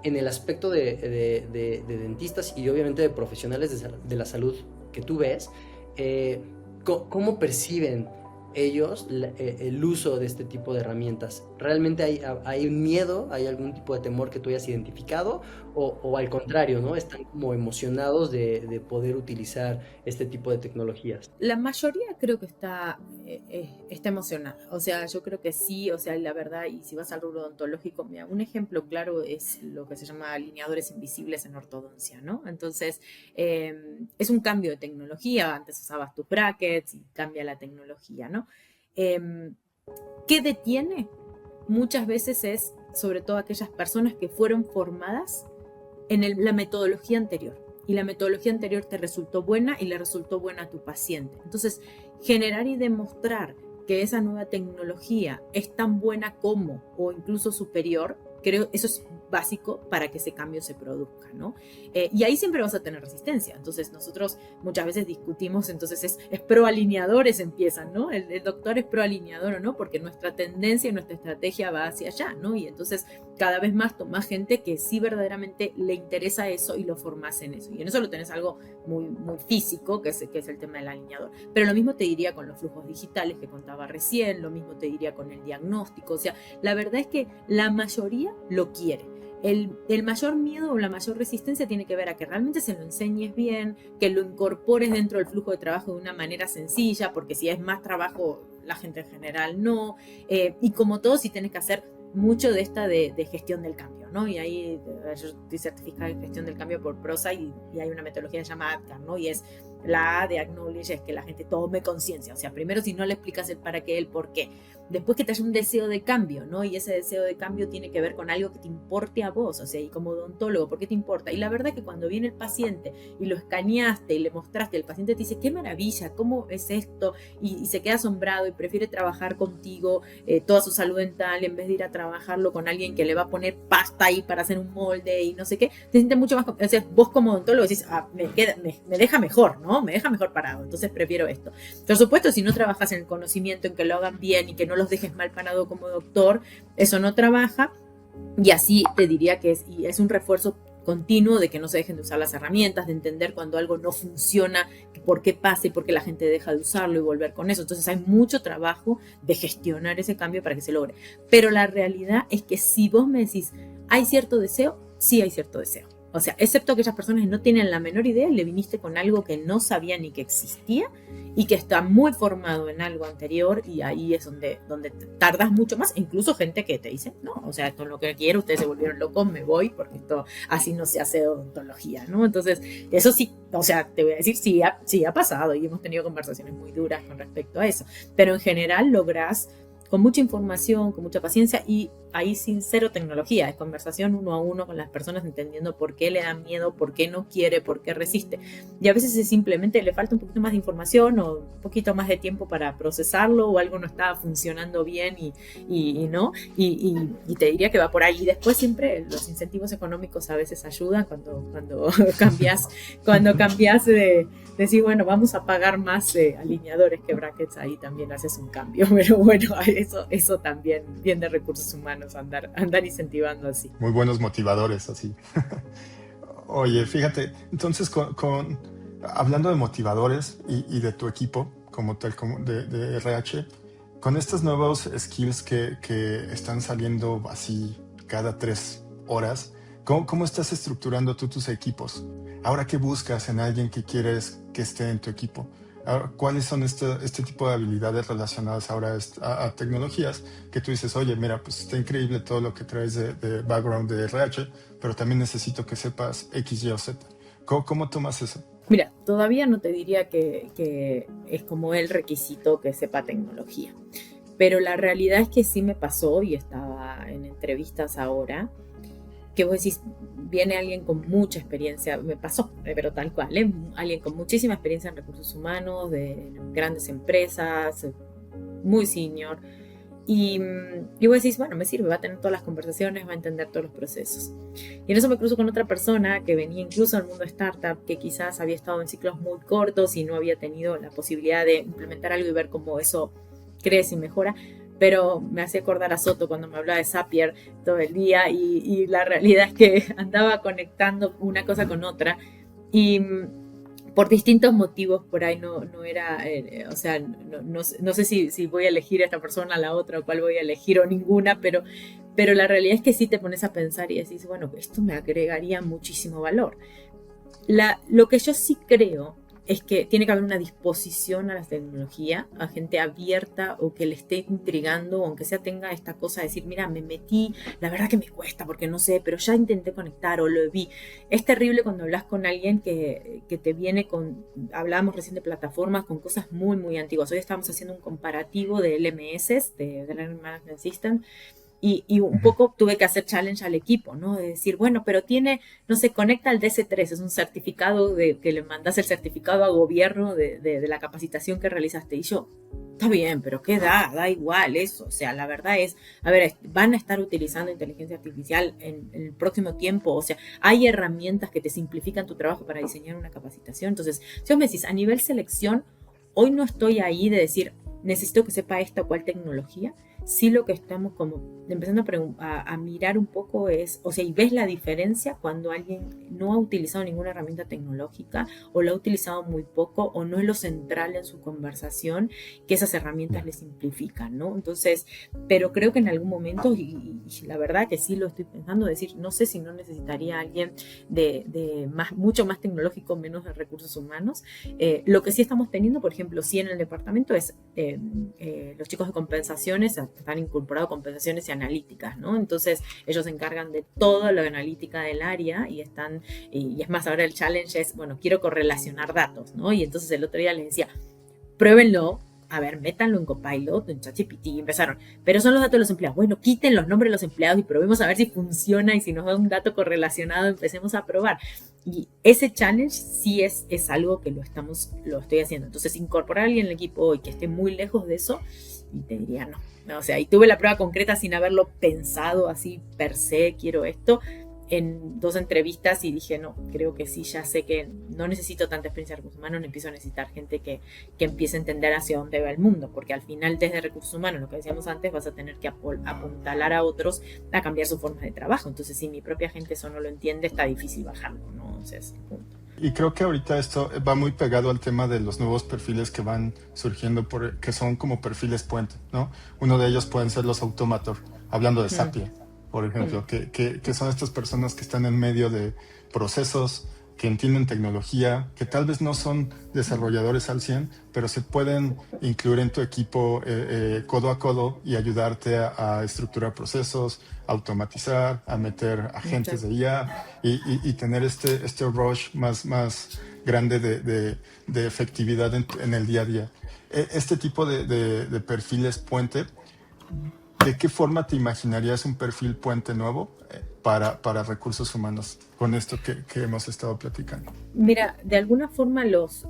en el aspecto de dentistas y obviamente de profesionales de la salud que tú ves, ¿cómo perciben ellos el uso de este tipo de herramientas? ¿Realmente hay un miedo, hay algún tipo de temor que tú hayas identificado o al contrario, ¿no? Están como emocionados de poder utilizar este tipo de tecnologías? La mayoría creo que está emocionada. O sea, yo creo que sí, o sea, la verdad, y si vas al rubro odontológico, mira, un ejemplo claro es lo que se llama alineadores invisibles en ortodoncia, ¿no? Entonces, es un cambio de tecnología. Antes usabas tus brackets y cambia la tecnología, ¿no? Eh, ¿Qué detiene? Muchas veces es, sobre todo, aquellas personas que fueron formadas en la metodología anterior. Y la metodología anterior te resultó buena y le resultó buena a tu paciente. Entonces, generar y demostrar que esa nueva tecnología es tan buena como o incluso superior, creo eso es básico para que ese cambio se produzca, ¿no? Y ahí siempre vas a tener resistencia. Entonces nosotros muchas veces discutimos, entonces es pro-alineadores empiezan, ¿no? El doctor es pro-alineador o no, porque nuestra tendencia y nuestra estrategia va hacia allá, ¿no? Y entonces cada vez más tomás gente que sí verdaderamente le interesa eso y lo formás en eso. Y en eso lo tenés algo muy, muy físico, que es el tema del alineador. Pero lo mismo te diría con los flujos digitales que contaba recién, lo mismo te diría con el diagnóstico. O sea, la verdad es que la mayoría lo quiere. El mayor miedo o la mayor resistencia tiene que ver a que realmente se lo enseñes bien, que lo incorpores dentro del flujo de trabajo de una manera sencilla, porque si es más trabajo, la gente en general no. Y como todo, si tienes que hacer mucho de esta de gestión del cambio, ¿no? Y ahí yo estoy certificada en gestión del cambio por PROSA y hay una metodología que se llama ADCAR, ¿no? Y es la A de acknowledge, es que la gente tome conciencia. O sea, primero si no le explicas el para qué, el por qué. Después que te haya un deseo de cambio, ¿no? Y ese deseo de cambio tiene que ver con algo que te importe a vos, o sea, y como odontólogo, ¿por qué te importa? Y la verdad que cuando viene el paciente y lo escaneaste y le mostraste, el paciente te dice, qué maravilla, ¿cómo es esto? Y se queda asombrado y prefiere trabajar contigo toda su salud dental en vez de ir a trabajarlo con alguien que le va a poner pasta ahí para hacer un molde y no sé qué, te sientes mucho más, o sea, vos como odontólogo decís, me deja mejor, ¿no? Me deja mejor parado, entonces prefiero esto. Por supuesto, si no trabajas en el conocimiento, en que lo hagan bien y que no los dejes mal parado como doctor, eso no trabaja. Y así te diría que es un refuerzo continuo de que no se dejen de usar las herramientas, de entender cuando algo no funciona, por qué pasa y por qué la gente deja de usarlo y volver con eso. Entonces hay mucho trabajo de gestionar ese cambio para que se logre. Pero la realidad es que si vos me decís, ¿hay cierto deseo? Sí hay cierto deseo. O sea, excepto aquellas personas que no tienen la menor idea y le viniste con algo que no sabía ni que existía y que está muy formado en algo anterior y ahí es donde tardas mucho más. Incluso gente que te dice, no, o sea, esto es lo que quiero, ustedes se volvieron locos, me voy porque esto así no se hace odontología, ¿no? Entonces, eso sí, o sea, te voy a decir, sí ha pasado y hemos tenido conversaciones muy duras con respecto a eso, pero en general lográs con mucha información, con mucha paciencia y ahí sin cero tecnología, es conversación uno a uno con las personas entendiendo por qué le da miedo, por qué no quiere, por qué resiste. Y a veces es simplemente le falta un poquito más de información o un poquito más de tiempo para procesarlo o algo no está funcionando bien y no. Y te diría que va por ahí. Y después siempre los incentivos económicos a veces ayudan cuando cambias de decir, bueno, vamos a pagar más alineadores que brackets, ahí también haces un cambio. Pero bueno, eso también bien de recursos humanos, andar incentivando así. Muy buenos motivadores, así. Oye, fíjate, entonces hablando de motivadores y de tu equipo, como tal, como de RH, con estos nuevos skills que están saliendo así cada 3 horas, ¿cómo estás estructurando tú tus equipos? Ahora, ¿qué buscas en alguien que quieres que esté en tu equipo? Ahora, ¿cuáles son este tipo de habilidades relacionadas ahora a tecnologías que tú dices, oye, mira, pues está increíble todo lo que traes de background de RH, pero también necesito que sepas X, Y o Z? ¿Cómo tomas eso? Mira, todavía no te diría que es como el requisito que sepa tecnología, pero la realidad es que sí me pasó y estaba en entrevistas ahora, que vos decís, viene alguien con mucha experiencia, me pasó, pero tal cual, alguien con muchísima experiencia en recursos humanos, de grandes empresas, muy senior, y vos decís, bueno, me sirve, va a tener todas las conversaciones, va a entender todos los procesos. Y en eso me cruzo con otra persona que venía incluso del mundo startup, que quizás había estado en ciclos muy cortos y no había tenido la posibilidad de implementar algo y ver cómo eso crece y mejora, pero me hacía acordar a Soto cuando me hablaba de Zapier todo el día y la realidad es que andaba conectando una cosa con otra y por distintos motivos por ahí no era, o sea, no sé si voy a elegir a esta persona, a la otra, o cuál voy a elegir, o ninguna, pero la realidad es que sí te pones a pensar y decís, bueno, esto me agregaría muchísimo valor. Lo que yo sí creo es que tiene que haber una disposición a la tecnología, a gente abierta o que le esté intrigando, o aunque sea tenga esta cosa de decir, mira, me metí, la verdad que me cuesta porque no sé, pero ya intenté conectar o lo vi. Es terrible cuando hablas con alguien que te viene con, hablábamos recién de plataformas, con cosas muy, muy antiguas. Hoy estamos haciendo un comparativo de LMS, de Learning Management System, y un poco tuve que hacer challenge al equipo, ¿no? De decir, bueno, pero tiene, no sé, conecta al DS3, es un certificado que le mandas el certificado a gobierno de la capacitación que realizaste. Y yo, está bien, pero ¿qué da igual eso. O sea, la verdad es, a ver, van a estar utilizando inteligencia artificial en el próximo tiempo. O sea, hay herramientas que te simplifican tu trabajo para diseñar una capacitación. Entonces, si vos me decís, a nivel selección, hoy no estoy ahí de decir, necesito que sepa esta o cual tecnología. Sí, lo que estamos como empezando a mirar un poco es, o sea, y ves la diferencia cuando alguien no ha utilizado ninguna herramienta tecnológica o lo ha utilizado muy poco o no es lo central en su conversación, que esas herramientas le simplifican, ¿no? Entonces, pero creo que en algún momento, y la verdad que sí lo estoy pensando, decir, no sé si no necesitaría a alguien de mucho más tecnológico, menos de recursos humanos. Lo que sí estamos teniendo, por ejemplo, sí en el departamento es los chicos de compensaciones están incorporados compensaciones y analíticas, ¿no? Entonces ellos se encargan de toda la analítica del área y es más, ahora el challenge es, bueno, quiero correlacionar datos, ¿no? Y entonces el otro día les decía, pruébenlo, a ver, métanlo en Copilot, en ChatGPT, y empezaron, pero son los datos de los empleados, bueno, quiten los nombres de los empleados y probemos a ver si funciona y si nos da un dato correlacionado, empecemos a probar. Y ese challenge sí es algo que lo estoy haciendo. Entonces, incorporar a alguien en el equipo hoy que esté muy lejos de eso, y te diría no. O sea, y tuve la prueba concreta sin haberlo pensado así per se, quiero esto, en 2 entrevistas y dije, no, creo que sí, ya sé que no necesito tanta experiencia de recursos humanos, no empiezo a necesitar gente que empiece a entender hacia dónde va el mundo, porque al final desde recursos humanos, lo que decíamos antes, vas a tener que apuntalar a otros a cambiar su forma de trabajo. Entonces, si mi propia gente eso no lo entiende, está difícil bajarlo, ¿no? O sea, es el punto. Y creo que ahorita esto va muy pegado al tema de los nuevos perfiles que van surgiendo, que son como perfiles puente, ¿no? Uno de ellos pueden ser los automator, hablando de Zapier, por ejemplo, que son estas personas que están en medio de procesos, que entienden tecnología, que tal vez no son desarrolladores al 100, pero se pueden incluir en tu equipo codo a codo y ayudarte a estructurar procesos, automatizar, a meter agentes de IA y tener este rush más grande de efectividad en el día a día. Este tipo de perfiles puente, ¿de qué forma te imaginarías un perfil puente nuevo para recursos humanos con esto que hemos estado platicando? Mira, de alguna forma los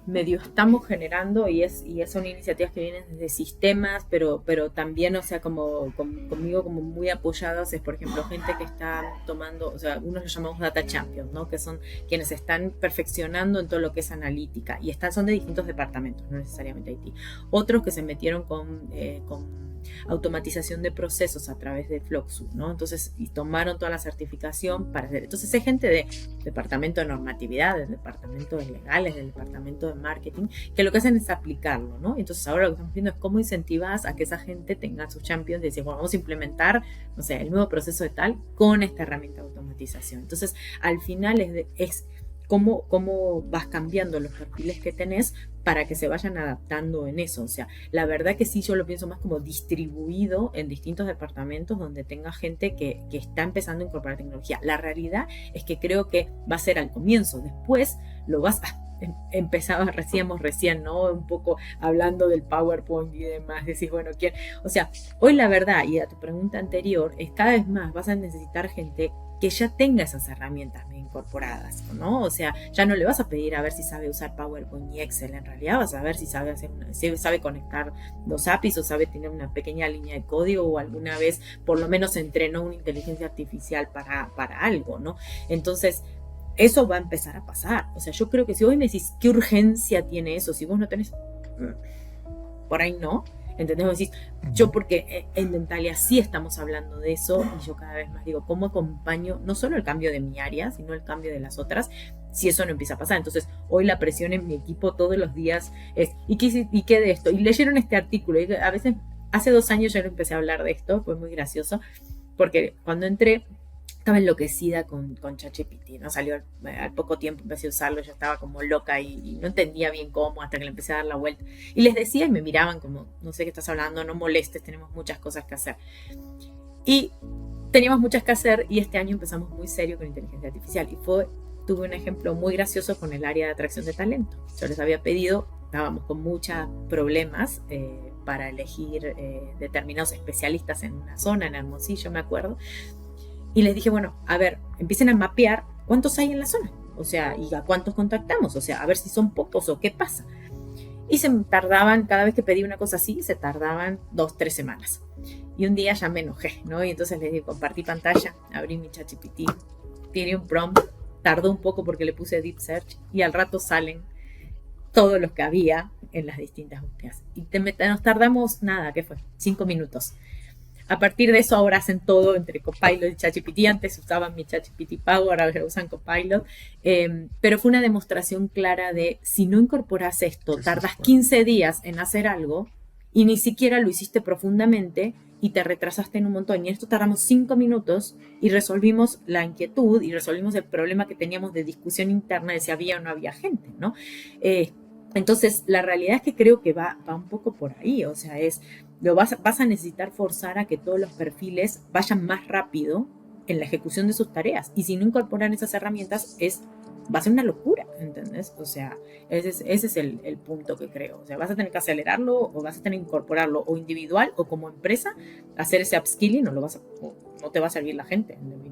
medio estamos generando y son iniciativas que vienen desde sistemas, pero también, o sea, conmigo como muy apoyadas, es por ejemplo gente que está tomando, o sea, unos los llamamos data champions, ¿no? Que son quienes están perfeccionando en todo lo que es analítica y son de distintos departamentos, no necesariamente IT. Otros que se metieron con automatización de procesos a través de Fluxus, ¿no? Entonces, y tomaron toda la certificación para hacer. Entonces, hay gente de departamento de normatividad, del departamento de legales, del departamento de marketing, que lo que hacen es aplicarlo, ¿no? Entonces, ahora lo que estamos viendo es cómo incentivas a que esa gente tenga sus champions y decir, bueno, vamos a implementar, no sé, el nuevo proceso de tal con esta herramienta de automatización. Entonces, al final es cómo vas cambiando los perfiles que tenés para que se vayan adaptando en eso. O sea, la verdad que sí, yo lo pienso más como distribuido en distintos departamentos donde tenga gente que está empezando a incorporar tecnología. La realidad es que creo que va a ser al comienzo, después lo vas a recién, ¿no? Un poco hablando del PowerPoint y demás, decís, bueno, o sea, hoy la verdad, y a tu pregunta anterior, es cada vez más vas a necesitar gente que ya tenga esas herramientas incorporadas, ¿no? O sea, ya no le vas a pedir a ver si sabe usar PowerPoint y Excel, en realidad vas a ver si sabe conectar los APIs o sabe tener una pequeña línea de código o alguna vez por lo menos entrenó una inteligencia artificial para algo, ¿no? Entonces, eso va a empezar a pasar. O sea, yo creo que si hoy me decís qué urgencia tiene eso, si vos no tenés, por ahí no. ¿Entendés? Vos decís, yo porque en Dentalia sí estamos hablando de eso y yo cada vez más digo, ¿cómo acompaño no solo el cambio de mi área, sino el cambio de las otras? Si eso no empieza a pasar. Entonces, hoy la presión en mi equipo todos los días es, ¿y qué de esto? Y leyeron este artículo. Y a veces, hace 2 años yo empecé a hablar de esto, fue muy gracioso, porque cuando entré, estaba enloquecida con ChatGPT, ¿no? Salió al poco tiempo, empecé a usarlo, yo estaba como loca y no entendía bien cómo, hasta que le empecé a dar la vuelta. Y les decía y me miraban como, no sé qué estás hablando, no molestes, tenemos muchas cosas que hacer. Y teníamos muchas que hacer y este año empezamos muy serio con inteligencia artificial. Y tuve un ejemplo muy gracioso con el área de atracción de talento. Yo les había pedido, estábamos con muchos problemas para elegir determinados especialistas en una zona, en Hermosillo, me acuerdo. Y les dije, bueno, a ver, empiecen a mapear cuántos hay en la zona. O sea, y a cuántos contactamos. O sea, a ver si son pocos o qué pasa. Y se tardaban, cada vez que pedí una cosa así, se tardaban 2-3 semanas. Y un día ya me enojé, ¿no? Y entonces les dije, compartí pantalla, abrí mi ChatGPT, tiré un prompt, tardó un poco porque le puse Deep Search y al rato salen todos los que había en las distintas búsquedas. Y nos tardamos nada, ¿qué fue? 5 minutos. A partir de eso ahora hacen todo entre Copilot y ChatGPT. Antes usaban mi ChatGPT Pago, ahora usan Copilot. Pero fue una demostración clara de si no incorporas esto, tardas 15 días en hacer algo y ni siquiera lo hiciste profundamente y te retrasaste en un montón. Y en esto tardamos 5 minutos y resolvimos la inquietud y resolvimos el problema que teníamos de discusión interna de si había o no había gente, ¿no? Entonces, la realidad es que creo que va un poco por ahí, o sea, vas a necesitar forzar a que todos los perfiles vayan más rápido en la ejecución de sus tareas. Y si no incorporan esas herramientas, va a ser una locura, ¿entendés? O sea, ese es el punto que creo. O sea, vas a tener que acelerarlo o vas a tener que incorporarlo o individual o como empresa, hacer ese upskilling o no te va a servir la gente, en definitiva.